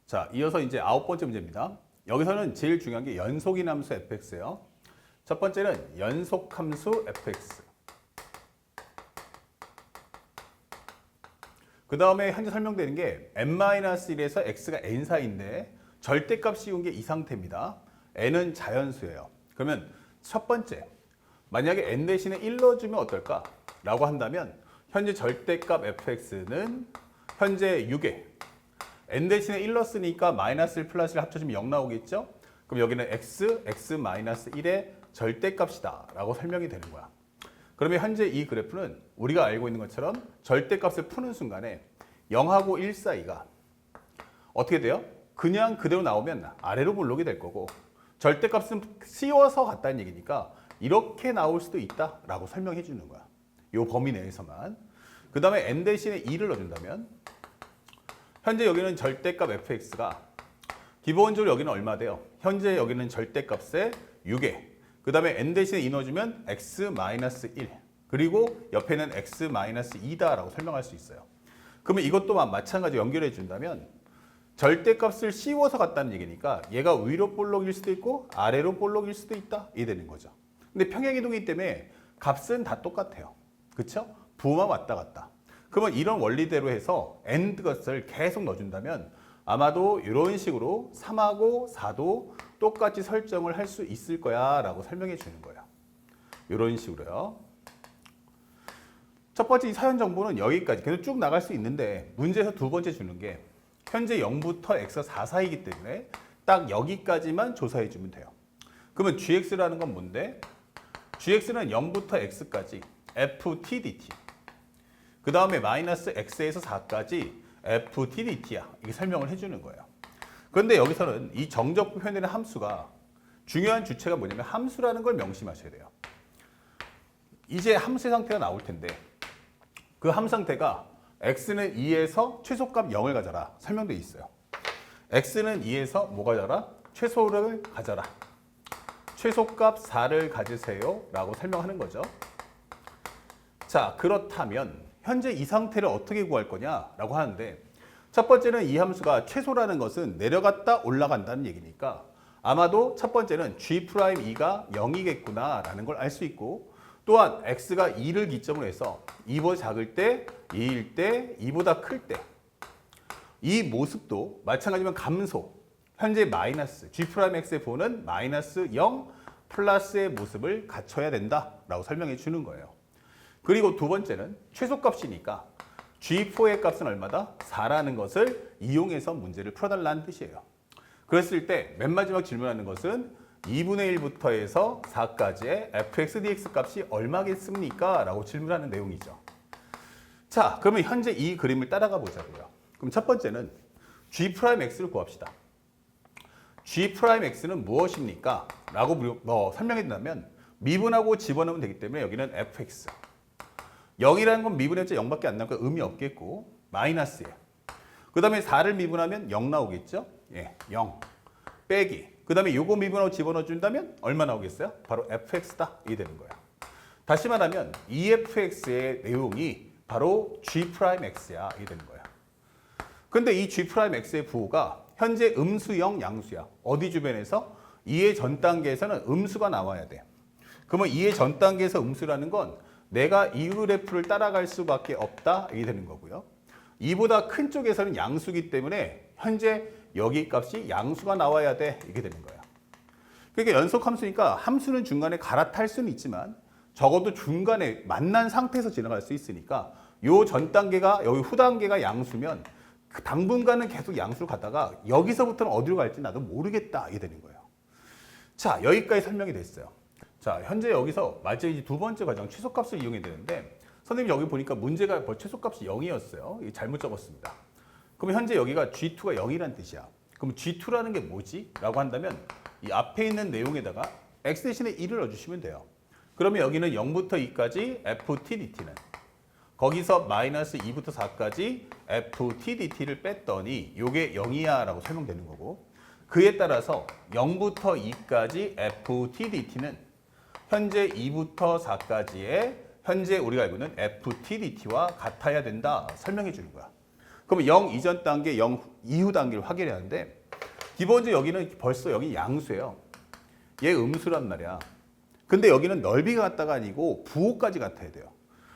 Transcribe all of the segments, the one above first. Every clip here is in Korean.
자, 이어서 이제 9번째 문제입니다. 여기서는 제일 중요한 게 연속인 함수 fx예요. 첫 번째는 연속 함수 fx. 그 다음에 현재 설명되는 게 n-1에서 x가 n 사이인데 절대값 씌운 게 이 상태입니다. n은 자연수예요. 그러면 첫 번째, 만약에 n 대신에 1 넣어주면 어떨까? 라고 한다면 현재 절대값 fx는 현재 6에 n 대신에 1 넣었으니까 마이너스 1 플러스 1 합쳐주면 0 나오겠죠? 그럼 여기는 x-1의 절대값이다 라고 설명이 되는 거야. 그러면 현재 이 그래프는 우리가 알고 있는 것처럼 절대값을 푸는 순간에 0하고 1 사이가 어떻게 돼요? 그냥 그대로 나오면 아래로 볼록이 될 거고 절대값은 씌워서 갔다는 얘기니까 이렇게 나올 수도 있다 라고 설명해 주는 거야. 이 범위 내에서만. 그 다음에 n 대신에 2를 넣어준다면 현재 여기는 절대값 fx가 기본적으로 여기는 얼마 돼요? 현재 여기는 절대값의 6에 그 다음에 n 대신에 2 넣어주면 x-1 그리고 옆에는 x-2다 라고 설명할 수 있어요. 그러면 이것도 마찬가지로 연결해 준다면 절대값을 씌워서 갔다는 얘기니까 얘가 위로 볼록일 수도 있고 아래로 볼록일 수도 있다 이 되는 거죠. 근데 평행이동이기 때문에 값은 다 똑같아요. 그쵸? 부호만 왔다 갔다. 그러면 이런 원리대로 해서 n 것을 계속 넣어준다면 아마도 이런 식으로 3하고 4도 똑같이 설정을 할 수 있을 거야 라고 설명해 주는 거예요. 이런 식으로요. 첫 번째 이 사연 정보는 여기까지 계속 쭉 나갈 수 있는데 문제에서 두 번째 주는 게 현재 0부터 x가 4 사이이기 때문에 딱 여기까지만 조사해 주면 돼요. 그러면 gx라는 건 뭔데? gx는 0부터 x까지 ft dt 그 다음에 마이너스 x에서 4까지 ft dt야. 이게 설명을 해주는 거예요. 그런데 여기서는 이 정적부 표현되는 함수가 중요한 주체가 뭐냐면 함수라는 걸 명심하셔야 돼요. 이제 함수의 상태가 나올 텐데 그 함수 상태가 x는 2에서 최소값 0을 가져라 설명되어 있어요. x는 2에서 뭐 가져라? 최소를 가져라. 최소값 4를 가지세요 라고 설명하는 거죠. 자, 그렇다면 현재 이 상태를 어떻게 구할 거냐라고 하는데 첫 번째는 이 함수가 최소라는 것은 내려갔다 올라간다는 얘기니까 아마도 첫 번째는 g'2가 0이겠구나 라는 걸 알 수 있고 또한 x가 2를 기점으로 해서 2보다 작을 때, 2일 때, 2보다 클 때 이 모습도 마찬가지면 감소 현재 마이너스 g'x의 부호는 마이너스 0 플러스의 모습을 갖춰야 된다라고 설명해 주는 거예요. 그리고 두 번째는 최소값이니까 G4의 값은 얼마다? 4라는 것을 이용해서 문제를 풀어달라는 뜻이에요. 그랬을 때 맨 마지막 질문하는 것은 2분의 1부터 해서 4까지의 fx dx 값이 얼마겠습니까? 라고 질문하는 내용이죠. 자, 그러면 현재 이 그림을 따라가 보자고요. 그럼 첫 번째는 G'X를 구합시다. G'X는 무엇입니까? 라고 설명해 준다면 미분하고 집어넣으면 되기 때문에 여기는 fx 0이라는 건 미분해봤자 0밖에 안 나오니까 의미 없겠고 마이너스에 그 다음에 4를 미분하면 0 나오겠죠? 예, 0 빼기 그 다음에 요거 미분하고 집어넣어 준다면 얼마 나오겠어요? 바로 fx다 이 되는 거야. 다시 말하면 efx의 내용이 바로 G'X야 이 되는 거야. 근데 이 G'X의 부호가 현재 음수형 양수야. 어디 주변에서? 2의 전 단계에서는 음수가 나와야 돼. 그러면 2의 전 단계에서 음수라는 건 내가 이 그래프를 따라갈 수밖에 없다 이게 되는 거고요. 2보다 큰 쪽에서는 양수기 때문에 현재 여기 값이 양수가 나와야 돼 이게 되는 거야. 그러니까 연속 함수니까 함수는 중간에 갈아탈 수는 있지만 적어도 중간에 만난 상태에서 지나갈 수 있으니까 요 전 단계가 여기 후 단계가 양수면 그 당분간은 계속 양수로 가다가 여기서부터는 어디로 갈지 나도 모르겠다 이게 되는 거예요. 자, 여기까지 설명이 됐어요. 자, 현재 여기서 마지막 이제 두 번째 과정 최소값을 이용해야 되는데 선생님 여기 보니까 문제가 최소값이 0이었어요. 잘못 적었습니다. 그럼 현재 여기가 G2가 0이란 뜻이야. 그럼 G2라는 게 뭐지? 라고 한다면 이 앞에 있는 내용에다가 x 대신에 1을 넣어주시면 돼요. 그러면 여기는 0부터 2까지 ft dt는 거기서 마이너스 2부터 4까지 ft dt를 뺐더니 이게 0이야 라고 설명되는 거고 그에 따라서 0부터 2까지 ft dt는 현재 2부터 4까지의 현재 우리가 알고 있는 ft dt와 같아야 된다 설명해 주는 거야. 그럼 0 이전 단계, 0 이후 단계를 확인해야 하는데 기본적으로 여기는 벌써 여기 양수예요. 얘 음수란 말이야. 근데 여기는 넓이가 같다가 아니고 부호까지 같아야 돼요.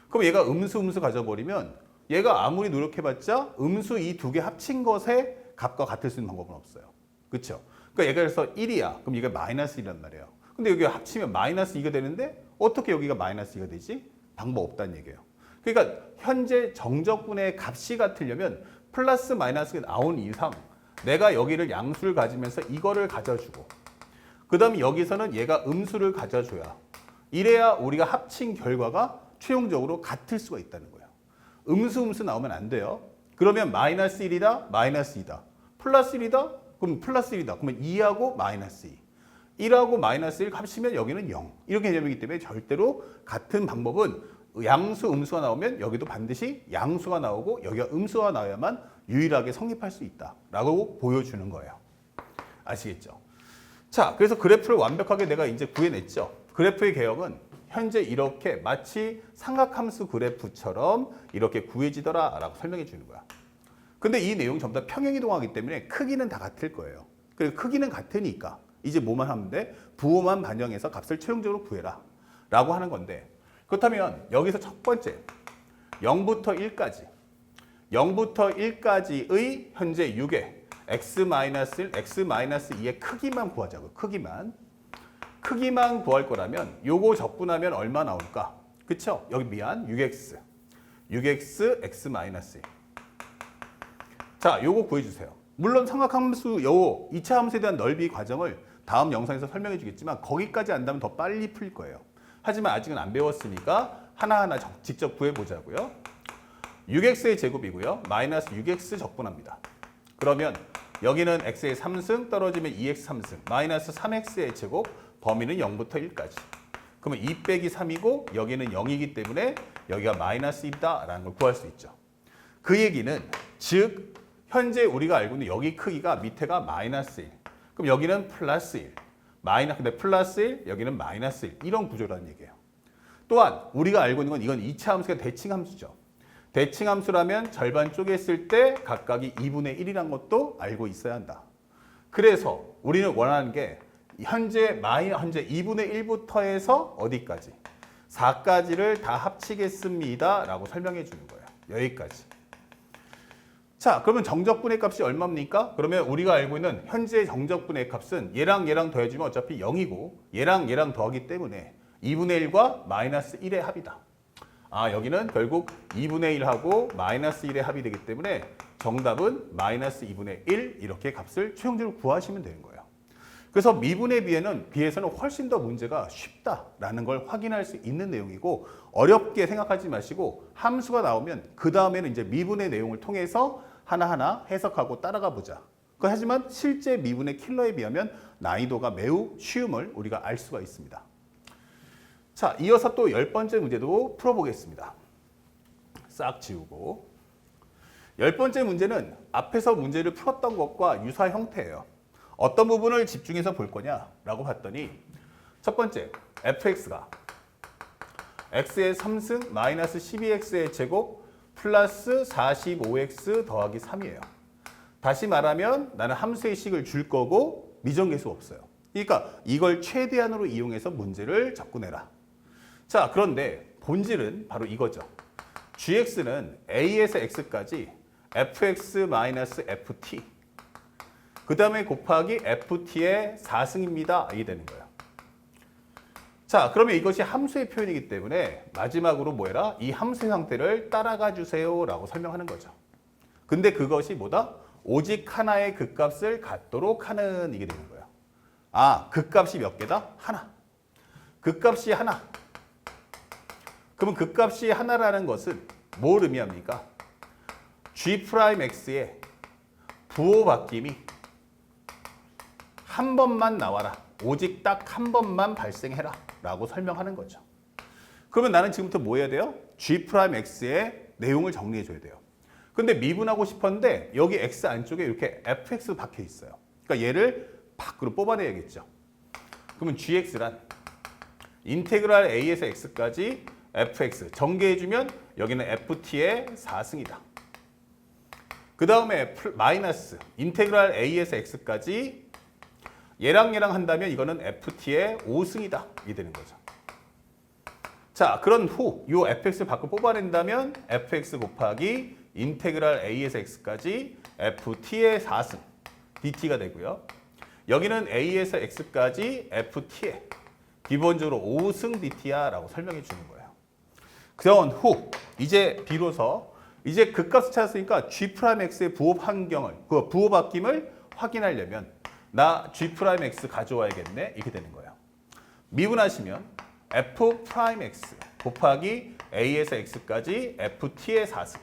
그럼 얘가 음수 가져버리면 얘가 아무리 노력해봤자 음수 이 두 개 합친 것의 값과 같을 수 있는 방법은 없어요. 그렇죠? 그러니까 얘가 그래서 1이야. 그럼 이게 마이너스 1이란 말이에요. 근데 여기가 합치면 마이너스 2가 되는데 어떻게 여기가 마이너스 2가 되지? 방법 없다는 얘기예요. 그러니까 현재 정적분의 값이 같으려면 플러스 마이너스가 나온 이상 내가 여기를 양수를 가지면서 이거를 가져주고 그 다음에 여기서는 얘가 음수를 가져줘야 이래야 우리가 합친 결과가 최종적으로 같을 수가 있다는 거예요. 음수 나오면 안 돼요. 그러면 마이너스 1이다, 마이너스 2다. 플러스 1이다, 그럼 플러스 1이다. 그러면 2하고 마이너스 2. 1하고 마이너스 1 합치면 여기는 0. 이렇게 개념이기 때문에 절대로 같은 방법은 양수, 음수가 나오면 여기도 반드시 양수가 나오고 여기가 음수가 나와야만 유일하게 성립할 수 있다라고 보여주는 거예요. 아시겠죠? 자, 그래서 그래프를 완벽하게 내가 이제 구해냈죠. 그래프의 개혁은 현재 이렇게 마치 삼각함수 그래프처럼 이렇게 구해지더라라고 설명해 주는 거야. 근데 이 내용이 전부 다 평행이동하기 때문에 크기는 다 같을 거예요. 그리고 크기는 같으니까 이제 뭐만 하면 돼? 부호만 반영해서 값을 최종적으로 구해라 라고 하는 건데 그렇다면 여기서 첫 번째 0부터 1까지 0부터 1까지의 현재 6의 x-1, x-2의 크기만 구하자고. 크기만 구할 거라면 요거 적분하면 얼마 나올까? 그쵸? 여기 6x x-1. 자, 요거 구해주세요. 물론 삼각함수 요 2차 함수에 대한 넓이 과정을 다음 영상에서 설명해 주겠지만 거기까지 안다면 더 빨리 풀릴 거예요. 하지만 아직은 안 배웠으니까 하나하나 직접 구해보자고요. 6x의 제곱이고요. 마이너스 6x 적분합니다. 그러면 여기는 x의 3승 떨어지면 2x 3승 마이너스 3x의 제곱 범위는 0부터 1까지. 그러면 2 빼기 3이고 여기는 0이기 때문에 여기가 마이너스 1이다라는 걸 구할 수 있죠. 그 얘기는 즉 현재 우리가 알고 있는 여기 크기가 밑에가 마이너스 1. 그럼 여기는 플러스 1. 근데 플러스 1, 여기는 마이너스 1. 이런 구조라는 얘기예요. 또한 우리가 알고 있는 건 이건 2차 함수가 대칭함수죠. 대칭함수라면 절반 쪼갰을 때 각각이 2분의 1이란 것도 알고 있어야 한다. 그래서 우리는 원하는 게 현재 2분의 1부터 해서 어디까지? 4까지를 다 합치겠습니다. 라고 설명해 주는 거예요. 여기까지. 자, 그러면 정적분의 값이 얼마입니까? 그러면 우리가 알고 있는 현재 정적분의 값은 얘랑 더해주면 어차피 0이고 얘랑 더하기 때문에 2분의 1과 마이너스 1의 합이다. 아, 여기는 결국 2분의 1하고 마이너스 1의 합이 되기 때문에 정답은 마이너스 2분의 1 이렇게 값을 최종적으로 구하시면 되는 거예요. 그래서 미분에 비해서는 훨씬 더 문제가 쉽다라는 걸 확인할 수 있는 내용이고 어렵게 생각하지 마시고 함수가 나오면 그 다음에는 이제 미분의 내용을 통해서 하나하나 해석하고 따라가 보자. 하지만 실제 미분의 킬러에 비하면 난이도가 매우 쉬움을 우리가 알 수가 있습니다. 자, 이어서 또 10번째 문제도 풀어보겠습니다. 싹 지우고 10번째 문제는 앞에서 문제를 풀었던 것과 유사 형태예요. 어떤 부분을 집중해서 볼 거냐라고 봤더니 첫 번째, fx가 x의 3승 마이너스 12x의 제곱 플러스 45x 더하기 3이에요. 다시 말하면 나는 함수의 식을 줄 거고 미정계수 없어요. 그러니까 이걸 최대한으로 이용해서 문제를 접근해라. 자, 그런데 본질은 바로 이거죠. gx는 a에서 x까지 fx-ft 그 다음에 곱하기 ft의 4승입니다. 이게 되는 거예요. 자, 그러면 이것이 함수의 표현이기 때문에 마지막으로 뭐 해라? 이 함수의 상태를 따라가 주세요 라고 설명하는 거죠. 근데 그것이 뭐다? 오직 하나의 극값을 갖도록 하는 이게 되는 거예요. 아, 극값이 몇 개다? 하나. 극값이 하나. 그러면 극값이 하나라는 것은 뭘 의미합니까? g'x의 부호 바뀜이 한 번만 나와라. 오직 딱 한 번만 발생해라. 라고 설명하는 거죠. 그러면 나는 지금부터 뭐 해야 돼요? g'x의 내용을 정리해 줘야 돼요. 근데 미분하고 싶었는데 여기 x 안쪽에 이렇게 fx 박혀 있어요. 그러니까 얘를 밖으로 뽑아내야겠죠. 그러면 gx란 인테그랄 a에서 x까지 fx 정개해주면 여기는 ft의 4승이다. 그 다음에 마이너스 인테그랄 a에서 x까지 얘랑 한다면 이거는 ft의 5승이다. 이게 되는 거죠. 자, 그런 후 이 fx를 밖으로 뽑아낸다면 fx 곱하기 인테그랄 a에서 x까지 ft의 4승 dt가 되고요. 여기는 a에서 x까지 ft의 기본적으로 5승 dt야 라고 설명해 주는 거예요. 그런 후 이제 비로소 이제 극값을 찾았으니까 g'x의 부호 환경을 그 부호 바뀜을 확인하려면 나 g'x 가져와야겠네 이렇게 되는 거예요. 미분하시면 f'x 곱하기 a에서 x까지 ft의 4승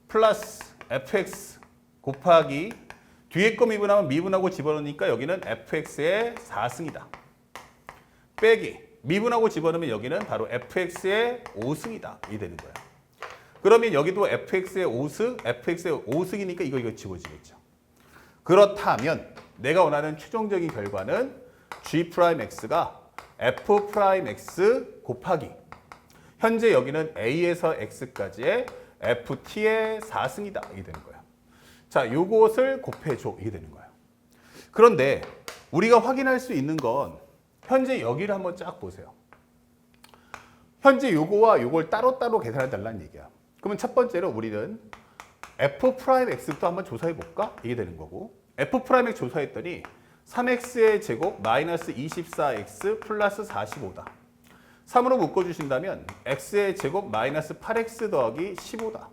플러스 fx 곱하기 뒤에 거 미분하면 미분하고 집어넣으니까 여기는 fx의 4승이다. 빼기 미분하고 집어넣으면 여기는 바로 fx의 5승이다. 이 되는 거예요. 그러면 여기도 fx의 5승, fx의 5승이니까 이거 지워지겠죠. 그렇다면 내가 원하는 최종적인 결과는 g'x가 f'x 곱하기 현재 여기는 a에서 x까지의 ft의 4승이다. 이게 되는 거예요. 자, 요것을 곱해줘. 이게 되는 거예요. 그런데 우리가 확인할 수 있는 건 현재 여기를 한번 쫙 보세요. 현재 요거와 요걸 따로따로 계산해 달라는 얘기야. 그러면 첫 번째로 우리는 f'x부터 한번 조사해 볼까? 이게 되는 거고 f'x 조사했더니 3x의 제곱 마이너스 24x 플러스 45다. 3으로 묶어주신다면 x의 제곱 마이너스 8x 더하기 15다.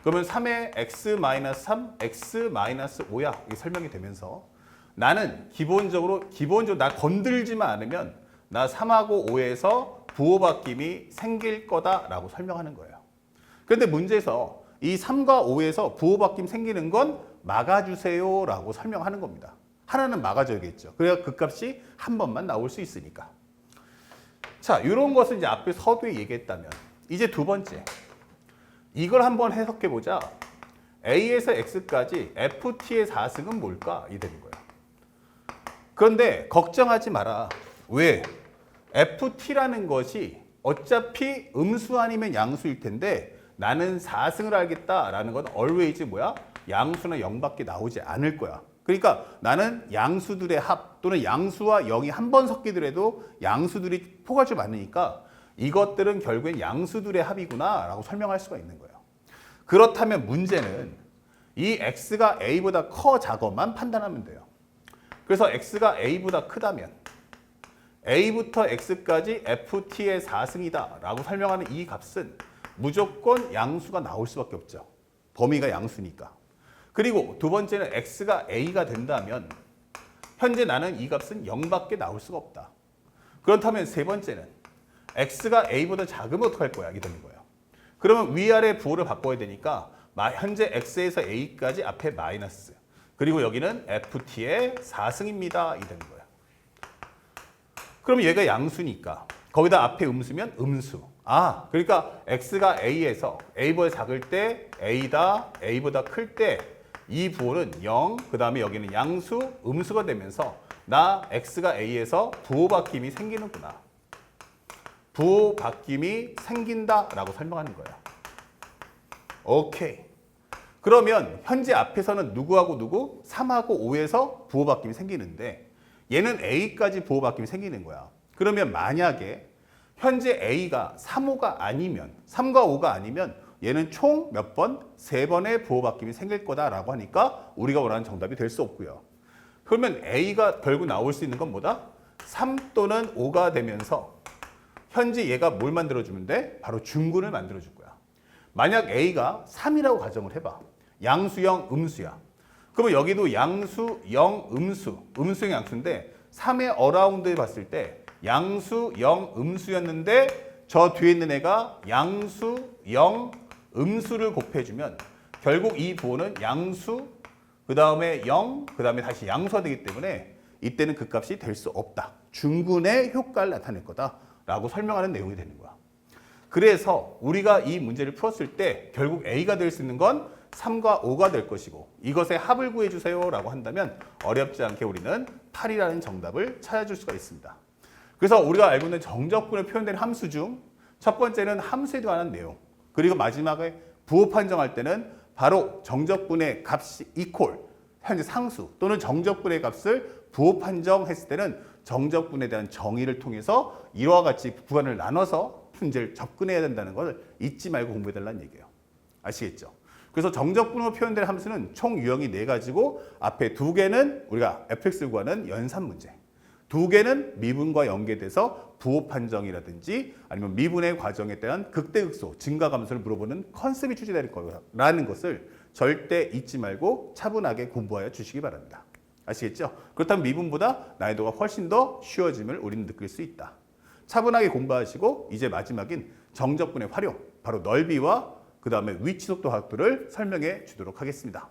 그러면 3의 x 마이너스 3, x 마이너스 5야. 이게 설명이 되면서 나는 기본적으로 나 건들지만 않으면 나 3하고 5에서 부호 바뀜이 생길 거다라고 설명하는 거예요. 그런데 문제에서 이 3과 5에서 부호 바뀜 생기는 건 막아주세요라고 설명하는 겁니다. 하나는 막아줘야겠죠. 그래야 그 값이 한 번만 나올 수 있으니까. 자, 이런 것을 이제 앞에 서두에 얘기했다면 이제 두 번째 이걸 한번 해석해 보자. a에서 x까지 ft의 4승은 뭘까? 이 되는 거예요. 그런데 걱정하지 마라. 왜? ft라는 것이 어차피 음수 아니면 양수일 텐데 나는 4승을 알겠다라는 건 always 뭐야? 양수나 0밖에 나오지 않을 거야. 그러니까 나는 양수들의 합 또는 양수와 0이 한 번 섞이더라도 양수들이 포괄적으로 많으니까 이것들은 결국엔 양수들의 합이구나 라고 설명할 수가 있는 거예요. 그렇다면 문제는 이 x가 a보다 커 작어만 판단하면 돼요. 그래서 x가 a보다 크다면 a부터 x까지 ft의 4승이다 라고 설명하는 이 값은 무조건 양수가 나올 수밖에 없죠. 범위가 양수니까. 그리고 두 번째는 x가 a가 된다면 현재 나는 이 값은 0밖에 나올 수가 없다. 그렇다면 세 번째는 x가 a보다 작으면 어떡할 거야? 이게 되는 거예요. 그러면 위아래 부호를 바꿔야 되니까 현재 x에서 a까지 앞에 마이너스 그리고 여기는 ft의 4승입니다. 이 되는 거예요. 그럼 얘가 양수니까 거기다 앞에 음수면 음수. 아, 그러니까 x가 a에서 a보다 작을 때 a다, a보다 클 때 이 부호는 0, 그 다음에 여기는 양수, 음수가 되면서 나 x가 a에서 부호 바뀜이 생기는구나. 부호 바뀜이 생긴다라고 설명하는 거예요. 오케이. 그러면 현재 앞에서는 누구하고 누구? 3하고 5에서 부호 바뀜이 생기는데 얘는 a까지 부호 바뀜이 생기는 거야. 그러면 만약에 현재 a가 3, 5가 아니면 3과 5가 아니면 얘는 총 몇 번? 3번의 부호 바뀜이 생길 거다라고 하니까 우리가 원하는 정답이 될 수 없고요. 그러면 a가 결국 나올 수 있는 건 뭐다? 3 또는 5가 되면서 현재 얘가 뭘 만들어주면 돼? 바로 중근을 만들어줄 거야. 만약 a가 3이라고 가정을 해봐. 양수형 음수야. 그러면 여기도 양수, 영, 음수형 양수인데 3의 어라운드에 봤을 때 양수, 영, 음수였는데 저 뒤에 있는 애가 양수, 영, 음수를 곱해주면 결국 이 부호는 양수, 그 다음에 0, 그 다음에 다시 양수가 되기 때문에 이때는 그 값이 될 수 없다. 중근의 효과를 나타낼 거다라고 설명하는 내용이 되는 거야. 그래서 우리가 이 문제를 풀었을 때 결국 A가 될 수 있는 건 3과 5가 될 것이고 이것의 합을 구해주세요 라고 한다면 어렵지 않게 우리는 8이라는 정답을 찾아줄 수가 있습니다. 그래서 우리가 알고 있는 정적분을 표현된 함수 중 첫 번째는 함수에 관한 내용, 그리고 마지막에 부호 판정할 때는 바로 정적분의 값이 이퀄, 현재 상수 또는 정적분의 값을 부호 판정했을 때는 정적분에 대한 정의를 통해서 이와 같이 구간을 나눠서 문제를 접근해야 된다는 걸 잊지 말고 공부해달라는 얘기예요. 아시겠죠? 그래서 정적분으로 표현될 함수는 총 유형이 4가지고 앞에 2개는 우리가 fx를 구하는 연산 문제, 2개는 미분과 연계돼서 부호 판정이라든지 아니면 미분의 과정에 대한 극대극소, 증가감소를 물어보는 컨셉이 출제될 거라는 것을 절대 잊지 말고 차분하게 공부하여 주시기 바랍니다. 아시겠죠? 그렇다면 미분보다 난이도가 훨씬 더 쉬워짐을 우리는 느낄 수 있다. 차분하게 공부하시고 이제 마지막인 정적분의 활용, 바로 넓이와 그 다음에 위치 속도 각도를 설명해 주도록 하겠습니다.